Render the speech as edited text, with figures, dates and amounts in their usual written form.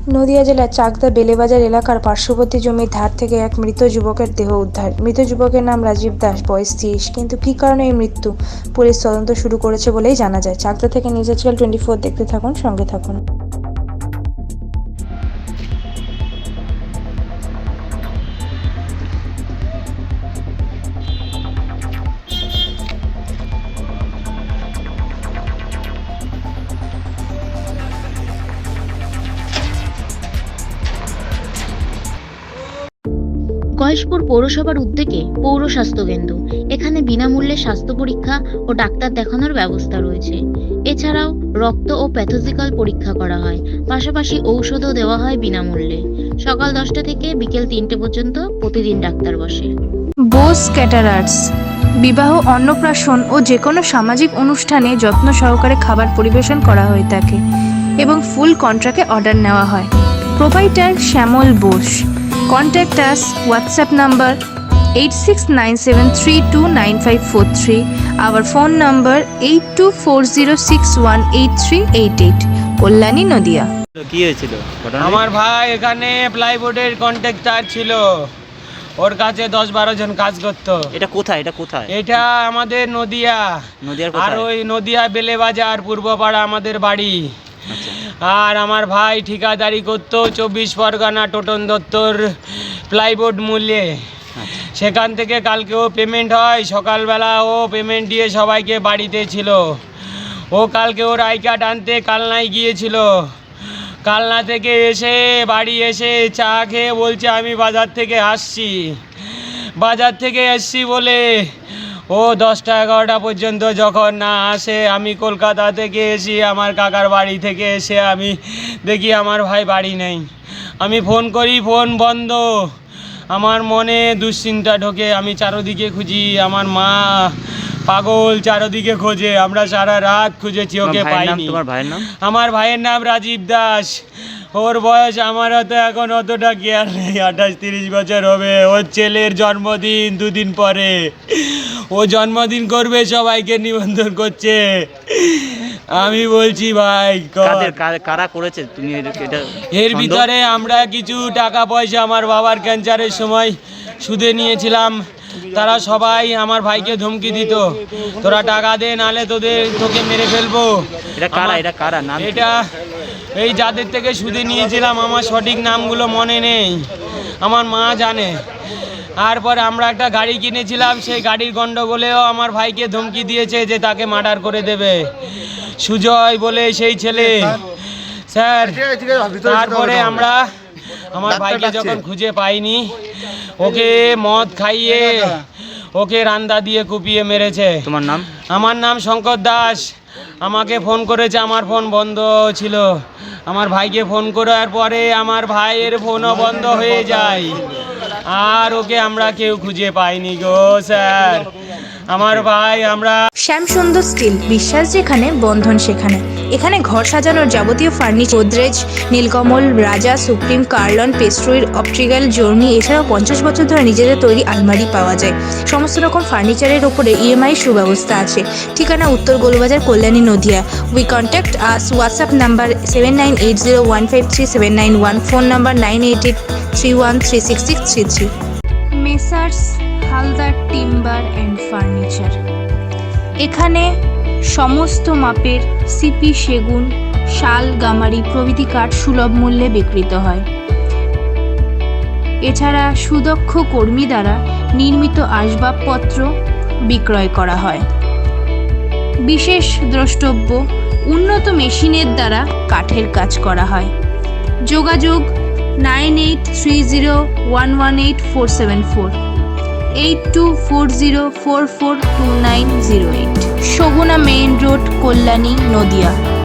নদিয়া জেলার চাকদা বেলেবাজার এলাকার পার্শ্ববর্তী জমির ধার থেকে এক মৃত যুবকের দেহ উদ্ধার। মৃত যুবকের নাম রাজীব দাস, বয়স 30। কিন্তু কী কারণে এই মৃত্যু, পুলিশ তদন্ত শুরু করেছে বলেই জানা যায়। চাকদা থেকে নিউজ আজকাল 24 দেখতে থাকুন, সঙ্গে থাকুন। গয়েশপুর পৌরসভার উদ্যোগে পৌর স্বাস্থ্য কেন্দ্র। এখানে বিনামূল্যে স্বাস্থ্য পরীক্ষা ও ডাক্তার দেখানোর ব্যবস্থা রয়েছে। এছাড়াও রক্ত ও প্যাথোলজিক্যাল পরীক্ষা করা হয়, পাশাপাশি ঔষধও দেওয়া হয় বিনামূল্যে। সকাল 10টা থেকে বিকেল 3টে পর্যন্ত প্রতিদিন ডাক্তার বসে। বোস ক্যাটারার্স বিবাহ, অন্নপ্রাশন ও যে কোনো সামাজিক অনুষ্ঠানে যত্ন সহকারে খাবার পরিবেশন করা হয়ে থাকে এবং ফুল কন্ট্রাক্টে অর্ডার নেওয়া হয়। Proprietor Shyamal Bose. Contact us, WhatsApp number 8697329543, our phone number 8240618388, Kalyani, Nadia. কি হয়েছিল? আমার ভাই এখানে প্লাইবোর্ডের কন্ট্রাক্টর ছিল, ওর কাছে 10-12 জন কাজ করতো। এটা কোথায়? এটা কোথায়? এটা আমাদের নদিয়া। নদিয়ার আর কোথায়? ওই নদিয়া বেলেবাজার পূর্বপাড়া আমাদের বাড়ি। আচ্ছা। আর আমার ভাই ঠিকাদারি করতো 24 পরগনা টোটন দত্তর প্লাইবোর্ড মূল্যে। আচ্ছা। সেখান থেকে কালকেও পেমেন্ট হয়, সকালবেলা ও পেমেন্ট দিয়ে সবাইকে বাড়িতে ছিল। ও কালকে ওর আই কার্ড আনতে কালনায় গিয়েছিল। কালনা থেকে এসে বাড়ি এসে চা খেয়ে বলছে আমি বাজার থেকে আসছি। বাজার থেকে এসছি বলে ও 10টা-11টা পর্যন্ত যখন না আসে, আমি কলকাতা থেকে এসে আমার কাকার বাড়ি থেকে এসে আমি দেখি আমার ভাই বাড়ি নেই। আমি ফোন করি, ফোন বন্ধ। আমার মনে দুশ্চিন্তা ঢোকে, আমি চারদিকে খুঁজি। আমার মা পাগল, চারদিকে খোঁজে। আমরা সারা রাত খুঁজেছি, ওকে পাইনি। তোমার ভাইয়ের নাম? আমার ভাইয়ের নাম রাজীব দাস। ওর বয়স আমার হয়তো এখন অতটা কেয়ার নেই, 28-30 বছর হবে। ওর ছেলের জন্মদিন 2 দিন পরে। ও জন্মদিন করবে, সবাইকে নিমন্ত্রণ করছে। আমি বলছি ভাই কারা করেছে? তুমি এর ভিতরে আমরা কিছু টাকা পয়সা আমার বাবার ক্যান্সারের সময় সুদে নিয়েছিলাম। তারা সবাই আমার ভাইকে ধমকি দিত, তোরা টাকা দে, নালে তোকে মেরে ফেলবো। এটা কারা? নাম? এটা এই যাদের থেকে সুদে নিয়েছিলাম, আমার সঠিক নামগুলো মনে নেই, আমার মা জানে। তারপরে আমরা একটা গাড়ি কিনেছিলাম, সেই গাড়ির গন্ডগোলেও আমার ভাইকে ধমকি দিয়েছে যে তাকে মার্ডার করে দেবে। সুজয় বলে সেই ছেলে, স্যার। তারপরে আমরা আমার ভাইকে যখন খুঁজে পাইনি, ওকে মদ খাইয়ে ওকে রান্দা দিয়ে কুপিয়ে মেরেছে। তোমার নাম? আমার নাম শঙ্কর দাস। আমাকে ফোন করেছে, আমার ফোন বন্ধ ছিল। আমার ভাইকে ফোন করার পরে আমার ভাইয়ের ফোনও বন্ধ হয়ে যায়। আর ওকে আমরা কেউ খুঁজে পাইনি গো স্যার। আমার ভাই আমরা শ্যামসুন্দর স্টিল, বিশ্বাস যেখানে, বন্ধন সেখানে। এখানে ঘর সাজানোর যাবতীয় ফার্নিচার, গোদরেজ, নীলকমল, রাজা, সুপ্রিম, কার্লন, পেস্ট্রুইর, অপট্রিক্যাল, জর্নি, এছাড়াও 50 বছর ধরে নিজেদের তৈরি আলমারি পাওয়া যায়। সমস্ত রকম ফার্নিচারের ওপরে EMI সুব্যবস্থা আছে। ঠিকানা উত্তর Golbazar, Kalyani, Nadia. We contact us, WhatsApp number 7980153791, phone number 9883136633। Messrs Haldar timber and furniture. এখানে সমস্ত মাপের সিপি, সেগুন, শাল, গামারি প্রভৃতি কাঠ সুলভ মূল্যে বিক্রিত হয়। এছাড়া সুদক্ষ কর্মী দ্বারা নির্মিত আসবাবপত্র বিক্রয় করা হয়। বিশেষ দ্রষ্টব্য, উন্নত মেশিনের দ্বারা কাঠের কাজ করা হয়। যোগাযোগ 9830118474, 8240442908, সগুনা মেইন রোড, কল্যাণী, নদিয়া।